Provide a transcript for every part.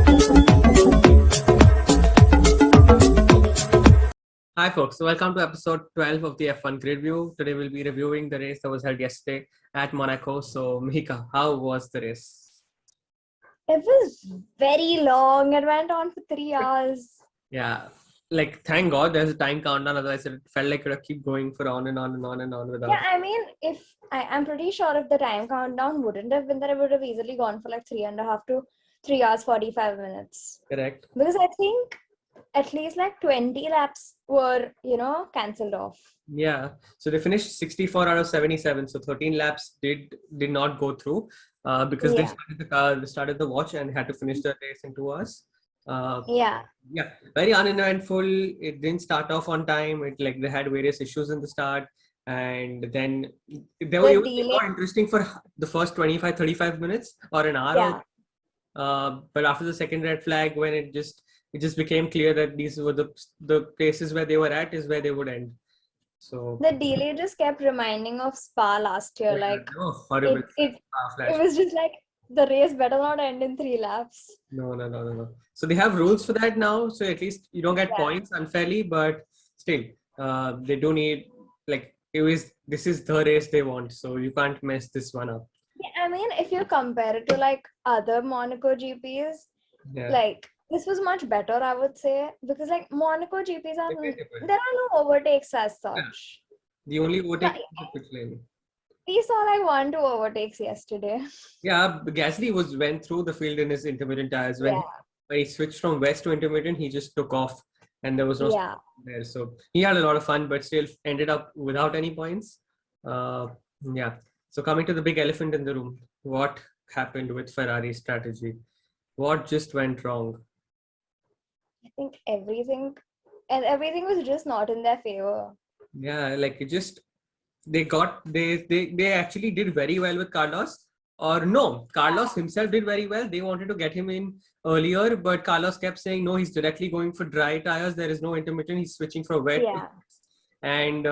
Hi folks, welcome to episode 12 of the F1GridView. Today we'll be reviewing the race that was held yesterday at Monaco. So Mihika, how was the race? It was very long. It went on for 3 hours. Yeah, like thank God there's a time countdown, otherwise it felt like it would keep going for on and on and on and on without. Yeah, I mean, I'm pretty sure if the time countdown wouldn't have been there, it would have easily gone for like 3.5 to 3 hours 45 minutes. Correct. Because I think at least like 20 laps were, cancelled off. Yeah, so they finished 64 out of 77. So 13 laps did not go through because they Yeah. started the watch and had to finish the race in 2 hours. Yeah. Yeah, very uneventful. It didn't start off on time. They had various issues in the start, and then it was not interesting for the first 25-35 minutes or an hour. Yeah. But after the second red flag, when it just became clear that these were the places where they were at is where they would end. So the delay just kept reminding of Spa last year. Horrible. It was just like the race better not end in 3 laps. No. So they have rules for that now. So at least you don't get points unfairly, but still, they do need this is the race they want. So you can't mess this one up. Yeah, I mean, if you compare it to like other Monaco GPs, this was much better, I would say, because like Monaco GPs there are no overtakes as such. Yeah. The only overtake is the pit lane. We saw like 1-2 overtakes yesterday. Yeah, Gasly went through the field in his intermediate tires. When he switched from west to intermediate, he just took off and there was no there. So he had a lot of fun, but still ended up without any points. Yeah. So coming to the big elephant in the room, what happened with Ferrari's strategy? What just went wrong? I think everything was just not in their favor. Yeah, they actually did very well with Carlos. Or no, Carlos himself did very well. They wanted to get him in earlier, but Carlos kept saying, no, he's directly going for dry tires. There is no intermittent. He's switching from wet. Yeah. And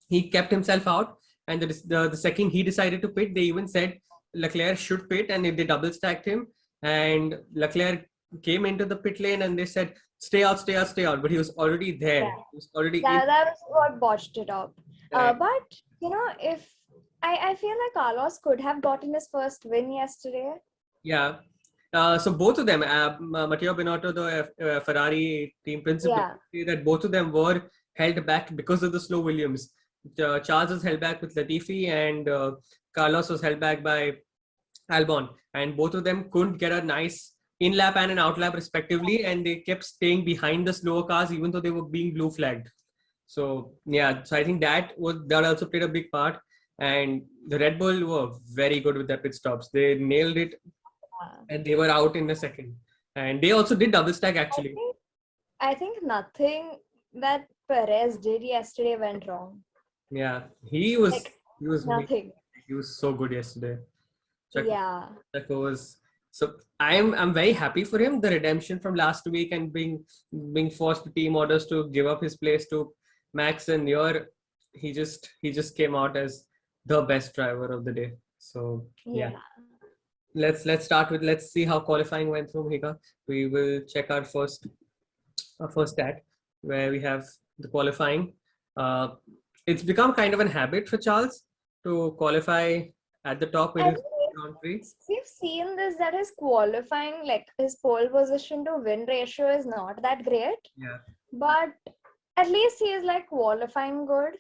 he kept himself out. And the second he decided to pit, they even said Leclerc should pit, and if they double stacked him. And Leclerc came into the pit lane and they said, stay out. But he was already there. Yeah. He was already that was what botched it up. But, if I feel like Carlos could have gotten his first win yesterday. Yeah. So both of them, Matteo Binotto, the Ferrari team principal, say that both of them were held back because of the slow Williams. Charles was held back with Latifi and Carlos was held back by Albon. And both of them couldn't get a nice in-lap and an out-lap respectively. And they kept staying behind the slower cars even though they were being blue flagged. So so I think that also played a big part. And the Red Bull were very good with their pit stops. They nailed it, and they were out in a second. And they also did double stack actually. I think nothing that Perez did yesterday went wrong. Yeah, he was nothing. He was so good yesterday. Checo was. So I'm very happy for him. The redemption from last week and being forced to team orders to give up his place to Max, and he just came out as the best driver of the day. So let's see how qualifying went through, Mihika. We will check our first stat where we have the qualifying. It's become kind of a habit for Charles to qualify at the top in his Grand Prix. We've seen this, that his qualifying, like his pole position to win ratio is not that great. Yeah. But at least he is like qualifying good.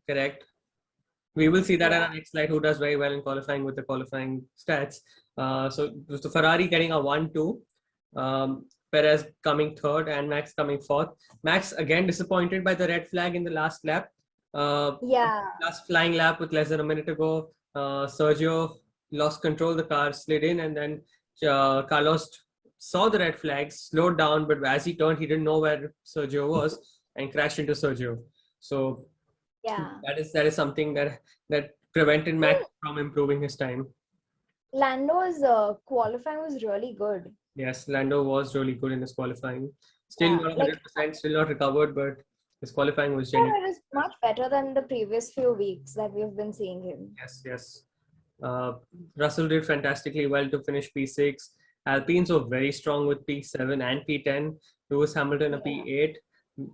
Correct. We will see that in our next slide, who does very well in qualifying with the qualifying stats. So Ferrari getting a 1-2, Perez coming third, and Max coming fourth. Max again disappointed by the red flag in the last lap. Last flying lap with less than a minute to go. Sergio lost control, the car slid in, and then Carlos saw the red flag, slowed down, but as he turned, he didn't know where Sergio was and crashed into Sergio. So that is something that prevented Max from improving his time. Lando's qualifying was really good. Yes, Lando was really good in his qualifying. Still not 100%, still not recovered, but his qualifying was genuine. It was much better than the previous few weeks that we've been seeing him. Yes. Russell did fantastically well to finish P6. Alpines were very strong with P7 and P10. Lewis Hamilton a P8.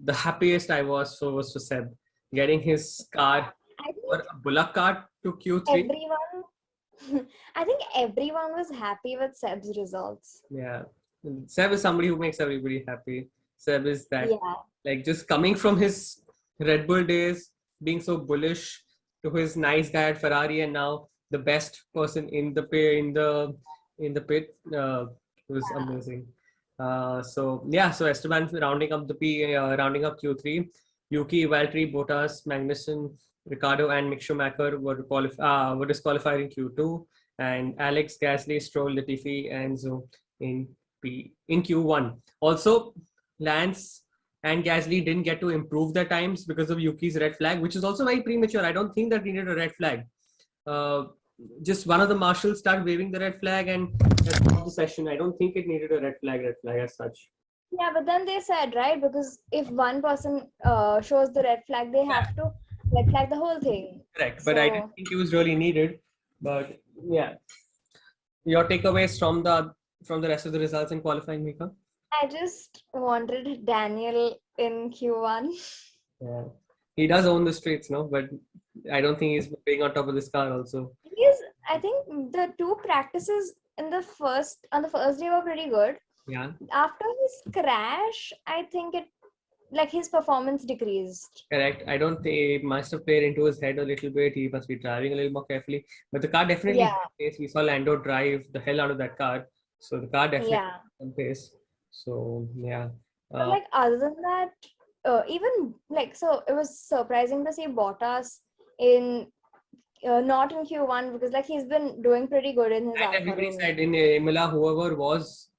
The happiest I was for Seb getting his car I or think a Bullock car to Q3. everyone, I think everyone was happy with Seb's results. Yeah, Seb is somebody who makes everybody happy. Seb is that Yeah. like just coming from his Red Bull days, being so bullish to his nice guy at Ferrari, and now the best person in the pit was amazing. So Esteban rounding up rounding up Q3. Yuki, Valtteri, Bottas, Magnussen, Ricardo, and Mick Schumacher were disqualified in Q2, and Alex, Gasly, Stroll, Latifi, and Zoe in Q1. Also, Lance and Gasly didn't get to improve their times because of Yuki's red flag, which is also very premature. I don't think that he needed a red flag. Just one of the marshals started waving the red flag and that's the session. I don't think it needed a red flag as such. Yeah, but then they said, right? Because if one person shows the red flag, they have to red flag the whole thing. Correct. But I didn't think it was really needed. But yeah. Your takeaways from the rest of the results in qualifying, Mika? I just wanted Daniel in Q1. Yeah. He does own the streets, no? But I don't think he's being on top of this car also. I think the two practices on the first day were pretty good. Yeah. After his crash, I think his performance decreased. Correct. I don't think he must have played into his head a little bit. He must be driving a little more carefully. But the car definitely had pace. We saw Lando drive the hell out of that car. So the car definitely had some pace. So yeah. But other than that, so it was surprising to see Bottas in not in Q1 because he's been doing pretty good in his. And everybody said in Imola, whoever was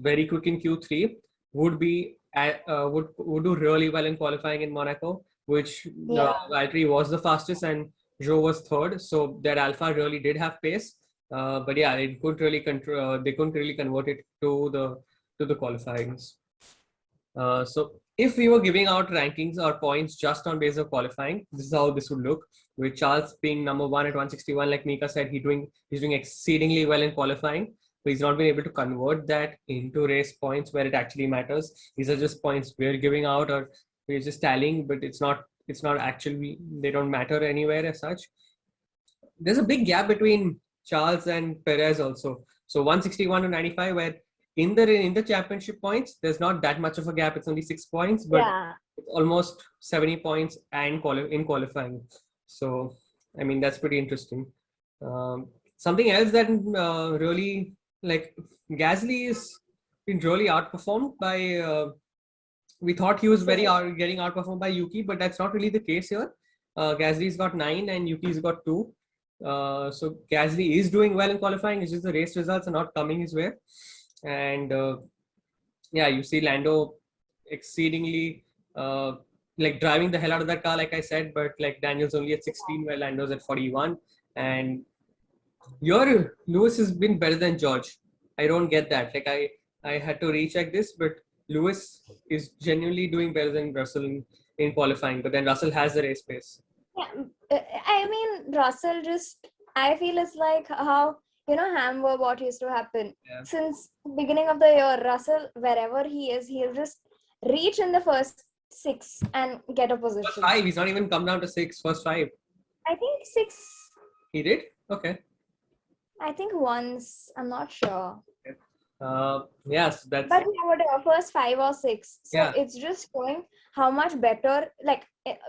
very quick in Q3 would do really well in qualifying in Monaco, which Valtteri was the fastest and Joe was third. So that Alpha really did have pace. But yeah, it couldn't really they couldn't really convert it to the qualifyings. So if we were giving out rankings or points just on base of qualifying, this is how this would look. With Charles being number 1 at 161, like Mika said, he's doing exceedingly well in qualifying, but he's not been able to convert that into race points where it actually matters. These are just points we're giving out or we're just tallying, but it's not actually, they don't matter anywhere as such. There's a big gap between Charles and Perez also. So 161 to 95, where in the championship points, there's not that much of a gap. It's only 6 points, but it's almost 70 points and in qualifying. So, I mean, that's pretty interesting. Something else that really, Gasly is been really outperformed by. We thought he was getting outperformed by Yuki, but that's not really the case here. Gasly's got 9 and Yuki's got 2. So Gasly is doing well in qualifying. It's just the race results are not coming his way. And you see Lando exceedingly driving the hell out of that car, like I said, but Daniel's only at 16 while Lando's at 41. And your Lewis has been better than George. I don't get that. I had to recheck this, but Lewis is genuinely doing better than Russell in qualifying, but then Russell has the race pace. Yeah, I mean, Russell I feel it's like how Hamburg, what used to happen. Since beginning of the year, Russell, wherever he is, he'll just reach in the first 6 and get a position. First 5, he's not even come down to 6, first 5. I think 6. He did? Okay. I think once, I'm not sure. Yes, that's. But whatever, first 5 or 6. So it's just showing how much better,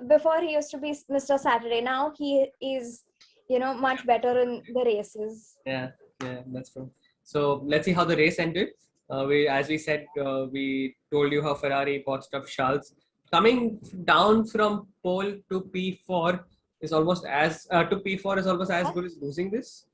before he used to be Mr. Saturday, now he is, much better in the races. Yeah, that's true. So let's see how the race ended. As we said, we told you how Ferrari botched up Charles. Coming down from pole to P4 is almost as good as losing this.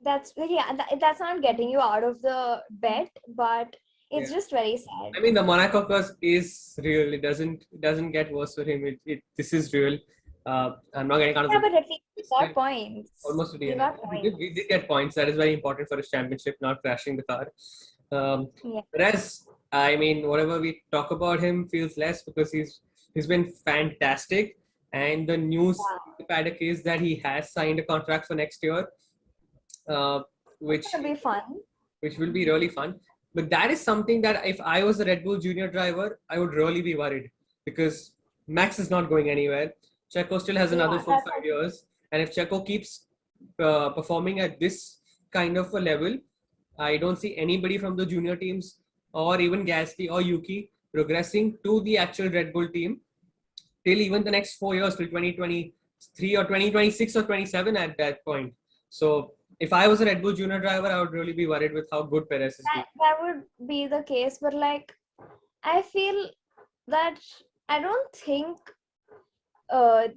That's not getting you out of the bet, but it's just very sad. I mean, the Monaco curse is real. It doesn't get worse for him. This is real. I'm not getting out of but at least we got points. Almost we did get points. That is very important for his championship, not crashing the car. Whereas, I mean, whatever we talk about him feels less because he's been fantastic. And the news in the paddock is that he has signed a contract for next year. Which will be fun. which will be really fun. But that is something that if I was a Red Bull junior driver, I would really be worried because Max is not going anywhere. Checo still has another full 5 years. And if Checo keeps performing at this kind of a level, I don't see anybody from the junior teams or even Gasly or Yuki progressing to the actual Red Bull team till even the next 4 years, till 2023 or 2026 or 27 at that point. So if I was a Red Bull junior driver, I would really be worried with how good Perez is doing. That would be the case, but like I feel that I don't think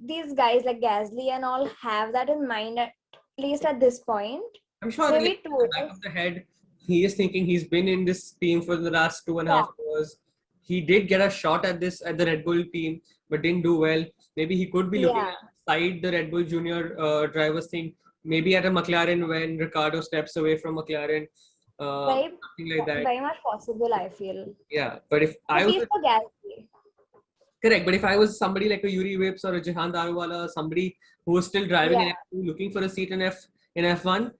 these guys like Gasly and all have that in mind, at least at this point. I'm sure Maybe like, in the back of the head, he is thinking he's been in this team for the last 2.5 years. He did get a shot at this at the Red Bull team, but didn't do well. Maybe he could be looking outside the Red Bull junior drivers thing. Maybe at a McLaren when Ricardo steps away from McLaren. Something like that. Very much possible, I feel. Yeah, but if I was correct, but if I was somebody like a Yuri Vips or a Jehan Daruwala, somebody who was still driving in F2, looking for a seat in F1,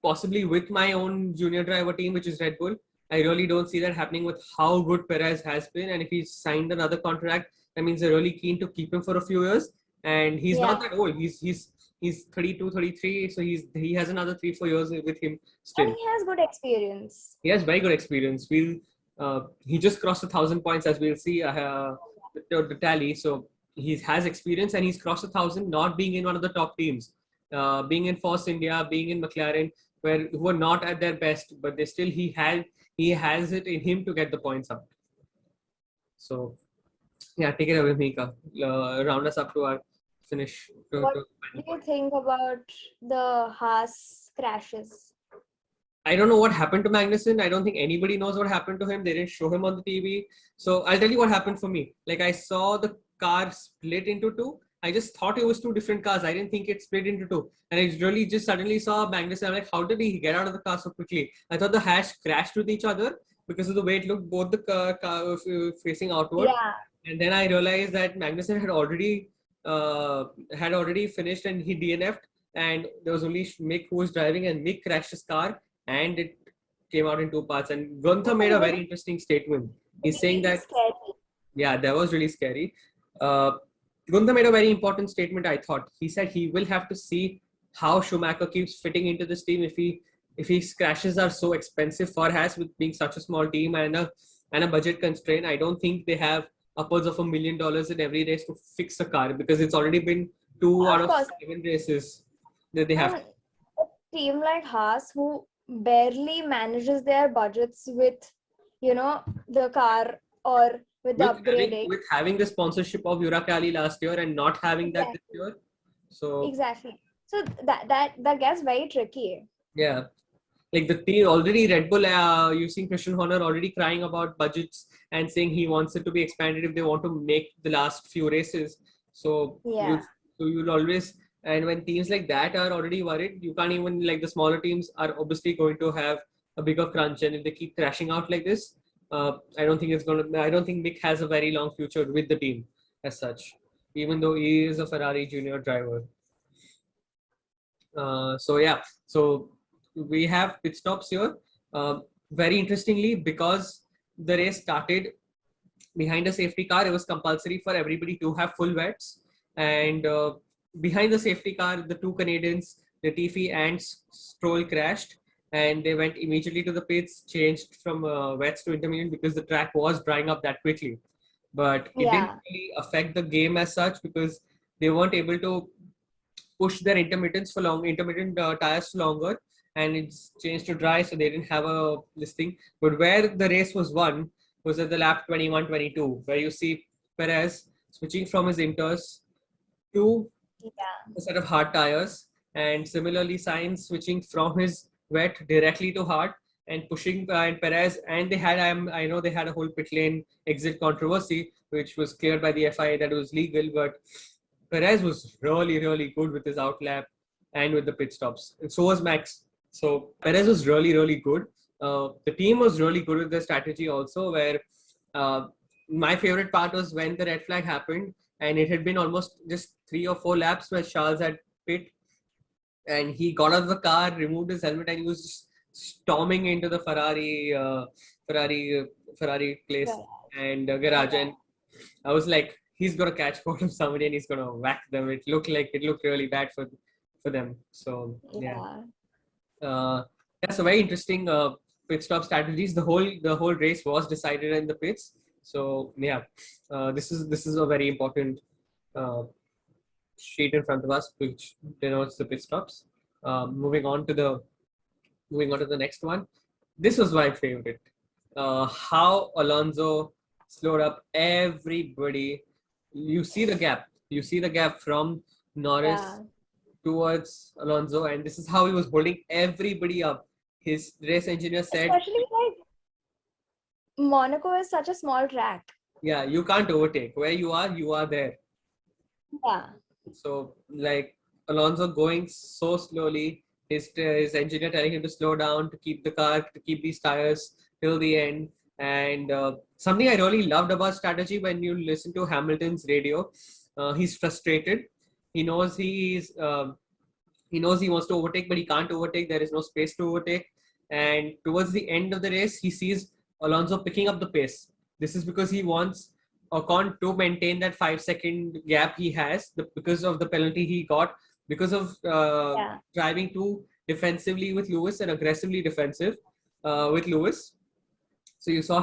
possibly with my own junior driver team, which is Red Bull, I really don't see that happening with how good Perez has been. And if he's signed another contract, that means they're really keen to keep him for a few years. And he's not that old. He's 32, 33, so he has another 3-4 years with him still. And he has good experience. He has very good experience. He just crossed 1,000 points, as we'll see the tally. So he has experience and he's crossed 1,000, not being in one of the top teams, being in Force India, being in McLaren, who are not at their best, but they still he has it in him to get the points up. So yeah, take it away, Mihika. Round us up to our finish. What do you think about the Haas crashes? I don't know what happened to Magnussen. I don't think anybody knows what happened to him. They didn't show him on the TV. So I'll tell you what happened for me. Like I saw the car split into two. I just thought it was two different cars. I didn't think it split into two. And I really just suddenly saw Magnussen. I'm like, how did he get out of the car so quickly? I thought the Haas crashed with each other because of the way it looked, both the car facing outward. Yeah. And then I realized that Magnussen had already finished and he DNF'd. And there was only Mick who was driving, and Mick crashed his car and it came out in two parts. And Gunther made a very interesting statement. He's saying that, yeah, that was really scary. Gunther made a very important statement, I thought. He said he will have to see how Schumacher keeps fitting into this team. If his crashes are so expensive for Haas with being such a small team and a budget constraint, I don't think they have upwards of $1 million in every race to fix a car, because it's already been 2 out of 7 races that they have. A team like Haas, who barely manages their budgets with, the car or with the upgrading. With having the sponsorship of Urakali last year and not having that this year. So exactly. So that gets very tricky. Yeah. Like the team already, Red Bull, you've seen Christian Horner already crying about budgets and saying he wants it to be expanded if they want to make the last few races. So you'll always, and when teams like that are already worried, you can't even, like the smaller teams are obviously going to have a bigger crunch. And if they keep crashing out like this, I don't think Mick has a very long future with the team as such, even though he is a Ferrari junior driver. So we have pit stops here. Very interestingly, because the race started behind a safety car, it was compulsory for everybody to have full wets. And behind the safety car, the two Canadians, Latifi and Stroll, crashed. And they went immediately to the pits, changed from wets to intermediate because the track was drying up that quickly. But it didn't really affect the game as such, because they weren't able to push their intermittent tires longer, and it's changed to dry, so they didn't have this thing. But where the race was won was at the lap 21-22, where you see Perez switching from his inters to a set of hard tires, and similarly Sainz switching from his wet directly to hard and pushing and Perez. And they had I know they had a whole pit lane exit controversy, which was cleared by the FIA that it was legal, but Perez was really, really good with his outlap and with the pit stops. And so was Max. So Perez was really, really good. The team was really good with the strategy also, where my favorite part was when the red flag happened and it had been almost just 3 or 4 laps where Charles had pit, and he got out of the car, removed his helmet, and he was just storming into the Ferrari place and garage, and I was like, he's gonna catch hold of somebody and he's gonna whack them. It looked really bad for them. So yeah. So very interesting pit stop strategies. The whole race was decided in the pits. So yeah, this is a very important uh, sheet in front of us, which denotes the pit stops. Moving on to the next one. This was my favorite. How Alonso slowed up everybody. You see the gap. You see the gap from Norris towards Alonso, and this is how he was holding everybody up. His race engineer said, especially like Monaco is such a small track. yeah, you can't overtake. Where you are there. Yeah. So like Alonso going so slowly, his engineer telling him to slow down, to keep these tires till the end. And something I really loved about strategy, when you listen to Hamilton's radio, he's frustrated. He knows he knows he wants to overtake, but he can't overtake. There is no space to overtake. And towards the end of the race, he sees Alonso picking up the pace. This is because he wants Ocon to maintain that 5 second gap he has because of the penalty he got, because of driving too defensively with Lewis and aggressively defensive with Lewis. So you saw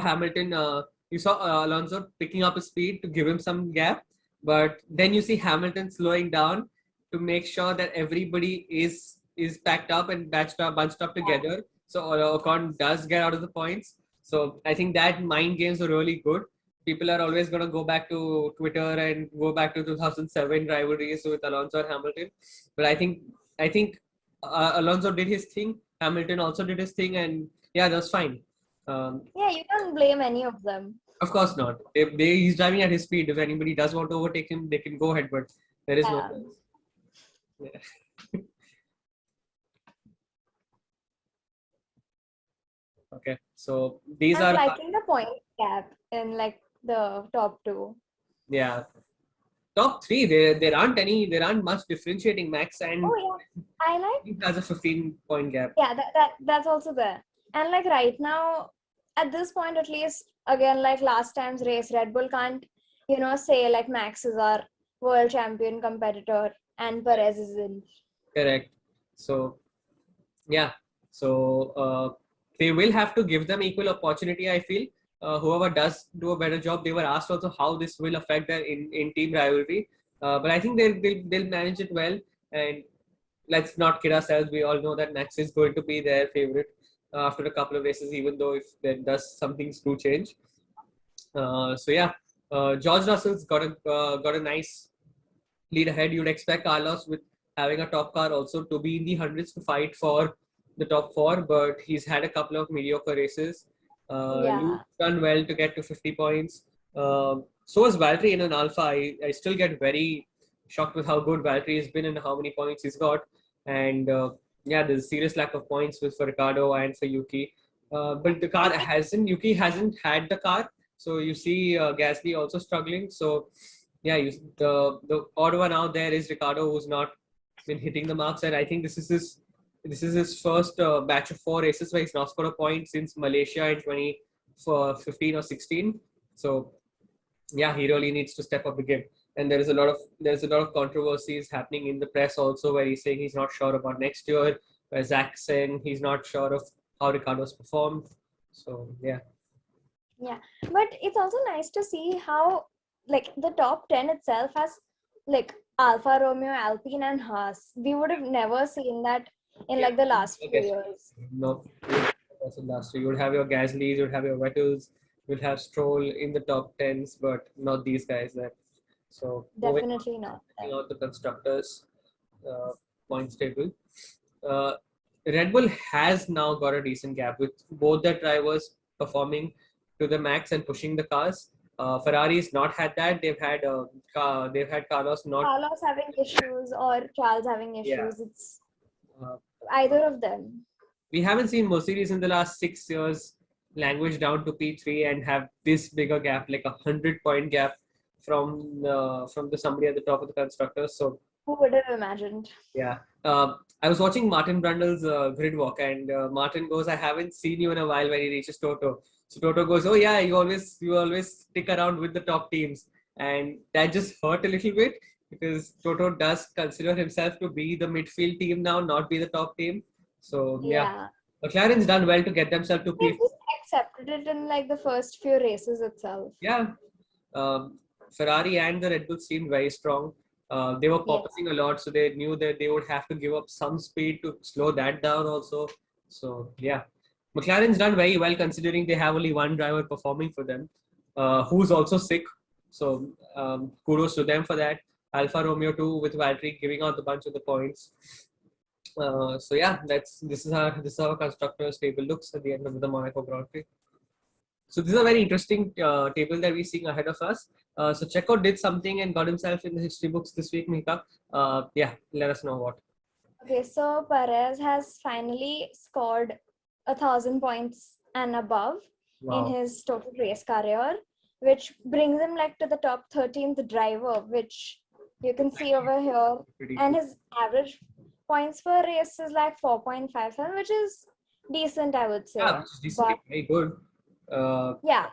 Alonso picking up his speed to give him some gap, but then you see Hamilton slowing down to make sure that everybody is packed up and bunched up together. So Ocon does get out of the points. So I think that mind games are really good. People are always going to go back to Twitter and go back to 2007 rivalries with Alonso and Hamilton. But I think Alonso did his thing. Hamilton also did his thing, and yeah, that's fine. You can't blame any of them. Of course not. He's driving at his speed. If anybody does want to overtake him, they can go ahead, but there is no place. Yeah. Okay, so these I'm are liking the point gap in like the top two. Yeah, top three. There aren't much differentiating. Max and I like he has a 15-point gap. Yeah, that's also there. And like right now, at this point at least, again like last time's race, Red Bull can't say like Max is our world champion competitor and Perez isn't. Correct. So yeah, so they will have to give them equal opportunity, I feel. Whoever does do a better job. They were asked also how this will affect their in team rivalry, but I think they'll manage it well. And let's not kid ourselves. We all know that Max is going to be their favorite after a couple of races, even though if there does some things do change. So yeah, George Russell's got a nice lead ahead. You'd expect Carlos, with having a top car, also to be in the hundreds to fight for the top four, but he's had a couple of mediocre races. Luke's done well to get to 50 points. So has Valtteri in an Alpha. I still get very shocked with how good Valtteri has been and how many points he's got. And there's a serious lack of points for Ricardo and for Yuki. But Yuki hasn't had the car. So you see Gasly also struggling. So yeah, the odd one out there is Ricardo, who's not been hitting the marks, and I think this is his first batch of 4 races where he's not scored a point since Malaysia in 2015 or 16. So yeah, he really needs to step up the game. And there's a lot of controversies happening in the press also, where he's saying he's not sure about next year, where Zach's saying he's not sure of how Ricardo's performed. So yeah. Yeah, but it's also nice to see how like the top 10 itself has like Alfa Romeo, Alpine and Haas. We would have never seen that in like the last few years. No, last year you would have your Gaslys, you would have your Vettels, you would have Stroll in the top 10s, but not these guys there. So definitely not. Out the constructors points table. Red Bull has now got a decent gap with both their drivers performing to the max and pushing the cars. Ferrari's not had that. They've had Carlos having issues or Charles having issues. Yeah. It's either of them. We haven't seen Mercedes in the last 6 years language down to P3 and have this bigger gap, like 100-point gap from the somebody at the top of the constructors. So who would have imagined? Yeah, I was watching Martin Brundle's grid walk, and Martin goes, "I haven't seen you in a while." When he reaches Toto, so Toto goes, "Oh yeah, you always stick around with the top teams," and that just hurt a little bit because Toto does consider himself to be the midfield team now, not be the top team. So yeah, Yeah. McLaren's done well to get themselves to They P4. just accepted it in like the first few races itself. Yeah, Ferrari and the Red Bull seemed very strong. They were Yeah. porpoising a lot, so they knew that they would have to give up some speed to slow that down also. So yeah, McLaren's done very well considering they have only one driver performing for them, who's also sick. So kudos to them for that. Alfa Romeo too, with Valtteri giving out a bunch of the points. So yeah, this is how constructors table looks at the end of the Monaco Grand Prix. So this is a very interesting table that we're seeing ahead of us. So Checo did something and got himself in the history books this week, Mihika. Yeah, let us know what. Okay, so Perez has finally scored 1,000 points and above in Wow. his total race career, which brings him like to the top 13th driver, which you can see over here. Pretty And cool. his average points per race is like 4.57, which is decent, I would Yeah, say. which is decently But very good. Uh, yeah,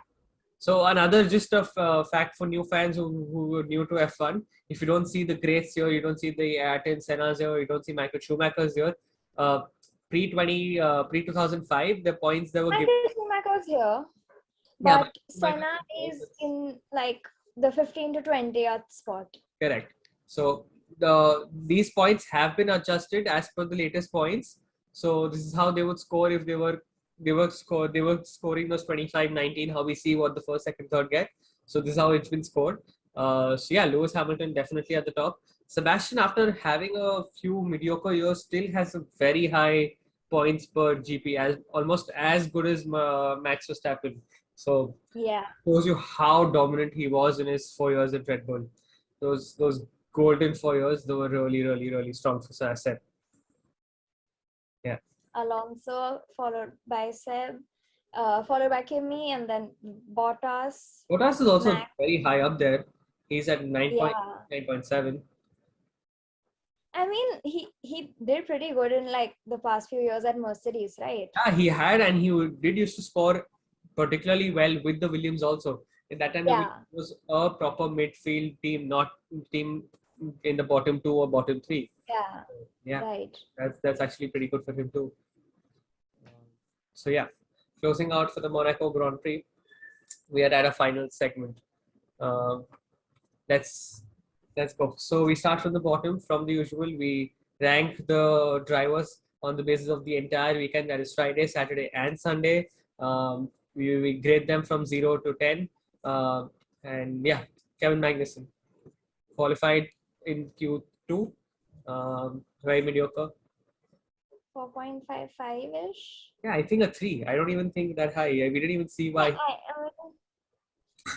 so another just of fact for new fans who are new to F1, if you don't see the greats here, you don't see the Ayrton Senna's here, you don't see Michael Schumacher's here. Pre 2005, the points that were given. Michael Schumacher's here, Yeah, but Michael Senna Schumacher is is in like the 15 to 20th spot. correct. So these points have been adjusted as per the latest points. So this is how they would score if they were scoring those 25, 19. How we see what the first, second, third get. So this is how it's been scored. So yeah, Lewis Hamilton definitely at the top. Sebastian, after having a few mediocre years, still has a very high points per GP, as almost as good as Max Verstappen. So Yeah. shows you how dominant he was in his 4 years at Red Bull. Those golden 4 years, they were really, really, really strong for Seb. Yeah. Alonso, followed by Seb, followed by Kimi, and then Bottas, Bottas is also Max. very high up there. He's at Yeah. 9.7. I mean, he did pretty good in like the past few years at Mercedes, right? Yeah, he had and did used to score particularly well with the Williams also. At that time, the Yeah. Williams was a proper midfield team, not team in the bottom two or bottom three. Yeah. Yeah, Right. that's actually pretty good for him too. So yeah, closing out for the Monaco Grand Prix, we are at a final segment. Um, let's let's go. So we start from the bottom. From the usual, we rank the drivers on the basis of the entire weekend. That is Friday, Saturday, and Sunday. We grade them from 0 to 10. And yeah, Kevin Magnussen qualified in Q2. Very mediocre. 4.55-ish. Yeah, I think a 3. I don't even think that high. We didn't even see I, why. I mean,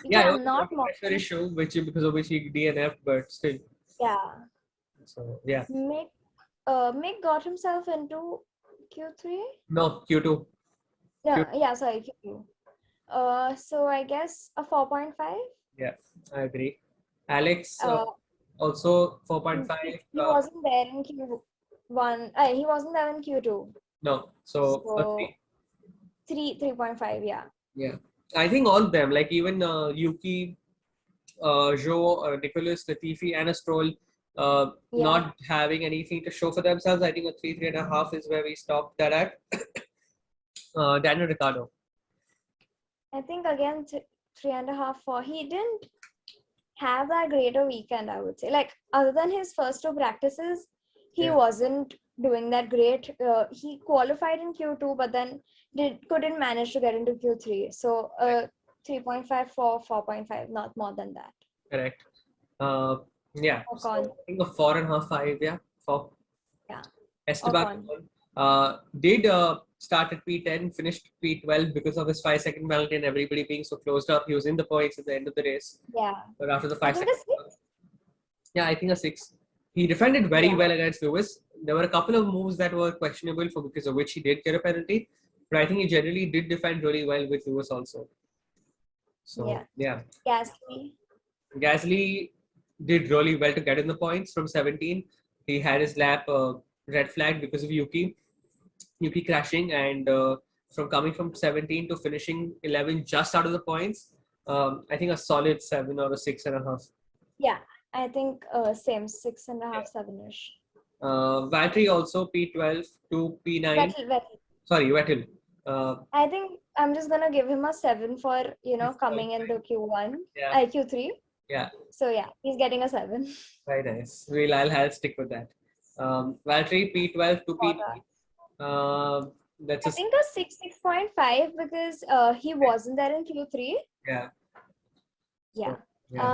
Yeah, it yeah, was a not water more. pressure issue, because of which he DNF, but still. Yeah. So yeah. Mick got himself into Q3. No, Q2. No, Q2. yeah, sorry, Q2. So I guess a 4.5. Yeah, I agree. Alex Uh, also 4.5. he wasn't there in Q1. He wasn't there in Q2. No, so a So 3. 3.5. Yeah. Yeah, I think all of them, like even Yuki, Joe, Nicholas, Latifi, and a Stroll, Yeah. not having anything to show for themselves. I think a 3.5 is where we stopped that at. Daniel Ricciardo. I think again 3.5, 4. He didn't have that great a weekend, I would say. Like other than his first two practices, he Yeah. wasn't doing that great. He qualified in Q2, but then couldn't manage to get into Q3. So 3.54, 4.5, not more than that. Correct. Yeah. So Ocon. I think a 4.5, 5. Yeah. 4. Yeah. Esteban Ocon. did start at P10, finished P12 because of his 5 second penalty and everybody being so closed up. He was in the points at the end of the race. Yeah. But after the I 5 think seconds. a 6. Yeah, I think a 6. He defended very Yeah. well against Lewis. There were a couple of moves that were questionable for because of which he did get a penalty. But I think he generally did defend really well with Lewis also. So yeah. Gasly. Gasly did really well to get in the points from 17. He had his lap red flag because of Yuki crashing, and from coming from 17 to finishing 11 just out of the points. I think a solid 7 or a 6.5. Yeah, I think same 6.5, 7ish. Valtteri also P12 to P9. Vettel. Sorry, Vettel. I think I'm just gonna give him a 7 for coming into Q1, Q3. Yeah. So yeah, he's getting a 7. Very nice. I'll stick with that. Valtteri P12 to P9. That's I think a 6.5 because he wasn't there in Q3. Yeah. Yeah.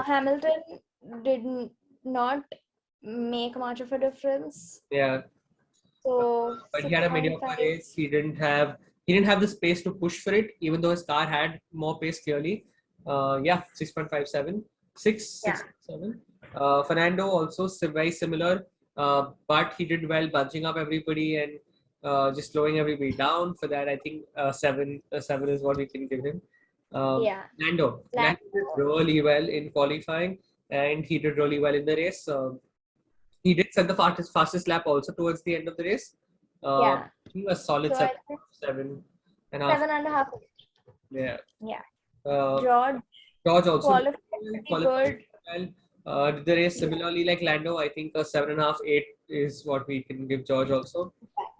Hamilton did not make much of a difference. Yeah. So, but he had a mediocre race. He didn't have the space to push for it, even though his car had more pace clearly. 6.57. 6.7. Fernando also very similar, but he did well bunching up everybody and just slowing everybody down. For that, I think 7 is what we can give him. Lando did really well in qualifying, and he did really well in the race. He did set the fastest lap also towards the end of the race. He was solid 7.5. 7.5. Yeah. George also qualified well. The race similarly like Lando. I think a 7.5, 8 is what we can give George also.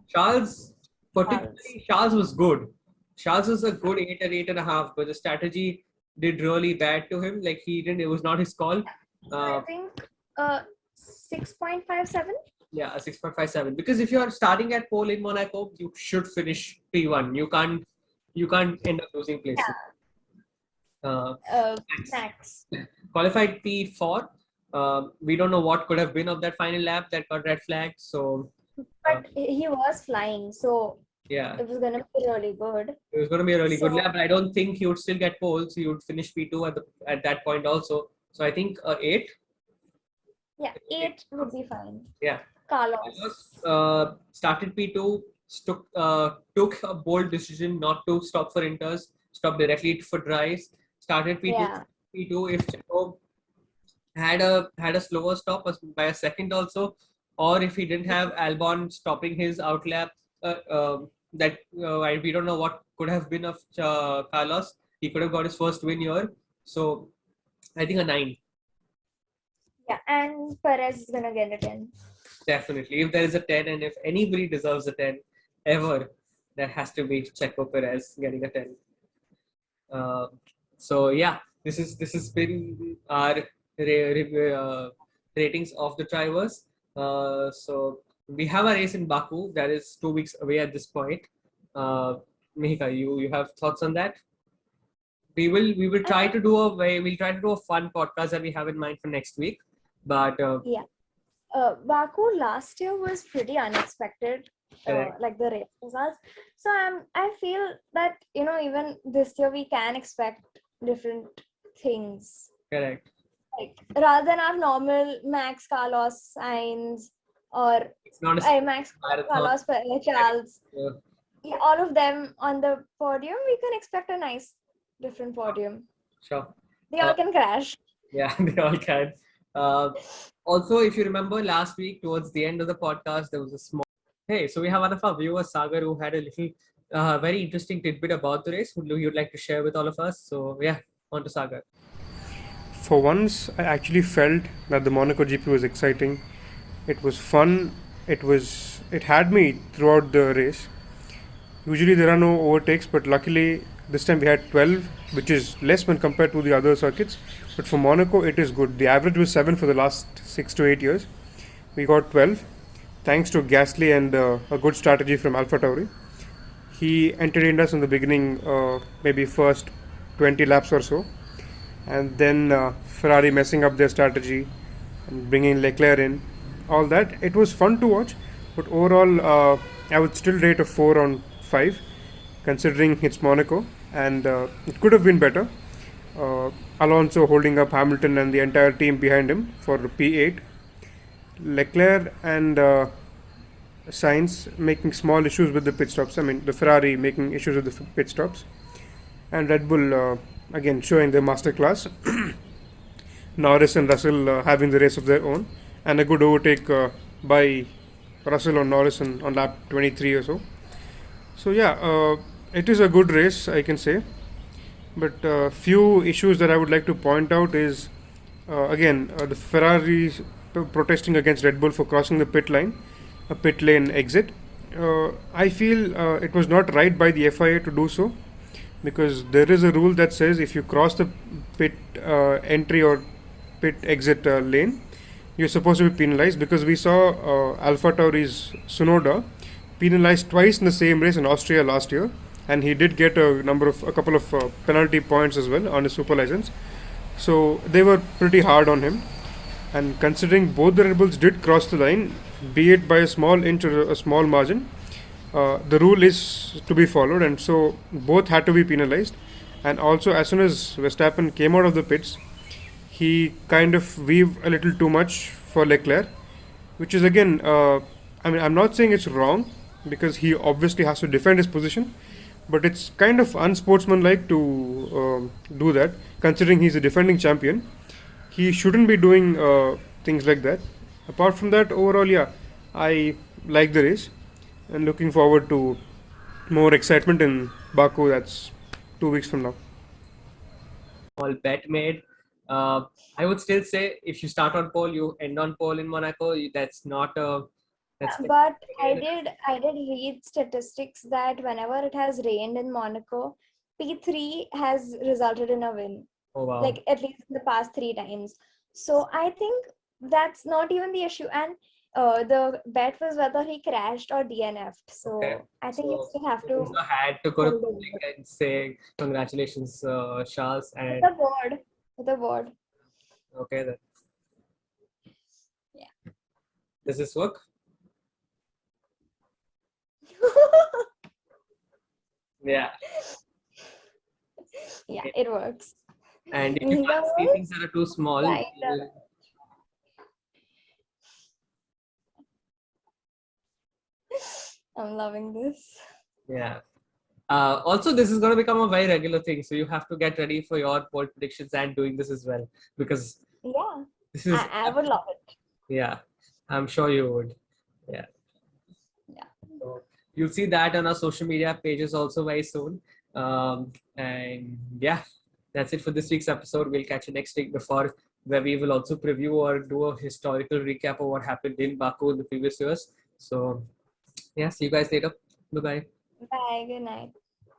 Charles was good. Charles was a good 8 or 8.5, but the strategy did really bad to him. Like it was not his call. I think 6.57. Yeah, a 6.57. Because if you are starting at pole in Monaco, you should finish P1. You can't end up losing places. Max. Qualified P4. We don't know what could have been of that final lap that got red flag. So, but he was flying, so yeah, it was gonna be really good. It was gonna be a really good lap, but I don't think he would still get pole. So he would finish P2 at that point also. So I think 8. Yeah, 8 would be fine. Yeah. Carlos started P2. Took a bold decision not to stop for inters. Stop directly for dries. Started P2. Yeah. P2. If Checo had a slower stop by a second also, or if he didn't have Albon stopping his outlap, we don't know what could have been of Carlos. He could have got his first win here. So I think a 9. Yeah, and Perez is gonna get a 10. Definitely. If there is a 10, and if anybody deserves a 10 ever, that has to be Checo Perez getting a 10. So yeah, this has been our ratings of the drivers. So we have a race in Baku that is 2 weeks away at this point. Mihika, you have thoughts on that? We will try to do a fun podcast that we have in mind for next week. But Baku last year was pretty unexpected, like the race results. So I feel that even this year we can expect different things. Correct. Like rather than our normal Max, Carlos, Sainz, or Max, Carlos, Charles, all of them on the podium, we can expect a nice different podium. Sure. They all can crash. Yeah, they all can. Also, if you remember last week, towards the end of the podcast, there was a small... Hey, so we have one of our viewers, Sagar, who had a little very interesting tidbit about the race. Would you'd like to share with all of us? So yeah, on to Sagar. For once, I actually felt that the Monaco GP was exciting. It was fun. It had me throughout the race. Usually there are no overtakes, but luckily this time we had 12, which is less when compared to the other circuits. But for Monaco, it is good. The average was 7 for the last 6 to 8 years. We got 12, thanks to Gasly and a good strategy from AlphaTauri. He entertained us in the beginning, maybe first 20 laps or so. And then Ferrari messing up their strategy and bringing Leclerc in. All that. It was fun to watch. But overall, I would still rate a 4 on 5, considering it's Monaco. And it could have been better. Alonso holding up Hamilton and the entire team behind him for P8. Leclerc and Sainz making small issues with the pit stops. I mean, the Ferrari making issues with the pit stops. And Red Bull again showing their masterclass. Norris and Russell having the race of their own. And a good overtake by Russell or Norris on lap 23 or so. So yeah, it is a good race, I can say. But few issues that I would like to point out is again the Ferrari protesting against Red Bull for crossing the pit lane exit. I feel it was not right by the FIA to do so, because there is a rule that says if you cross the pit entry or pit exit lane, you're supposed to be penalized. Because we saw Alpha Tauri's Tsunoda penalized twice in the same race in Austria last year, and he did get a couple of penalty points as well on his super license. So they were pretty hard on him. And considering both the Red Bulls did cross the line, be it by a small inch or a small margin, the rule is to be followed, and so both had to be penalized. And also, as soon as Verstappen came out of the pits, he kind of weaved a little too much for Leclerc, which is again, I mean, I'm not saying it's wrong, because he obviously has to defend his position, but it's kind of unsportsmanlike to do that, considering he's a defending champion. He shouldn't be doing things like that. Apart from that, overall, yeah, I like the race and looking forward to more excitement in Baku. That's 2 weeks from now. All bet made. I would still say if you start on pole, you end on pole in Monaco. That's not a. But I did read statistics that whenever it has rained in Monaco, P3 has resulted in a win. Oh wow! Like at least the past 3 times. So I think that's not even the issue. And the bet was whether he crashed or DNF'd. So Okay. I think you still have to. You had to go to hold on. public and say congratulations, Charles. And With the board. okay then. Yeah. Does this work? Yeah. Yeah, it works. And if you can't see things that are too small, Right. I'm loving this. yeah. Also, this is going to become a very regular thing, so you have to get ready for your poll predictions and doing this as well, because Yeah, this is. I would love it. Yeah, I'm sure you would. Yeah. Yeah. So you'll see that on our social media pages also very soon. And yeah, that's it for this week's episode. We'll catch you next week where we will also preview or do a historical recap of what happened in Baku in the previous years. So yeah, see you guys later. Bye-bye. Bye. Good night.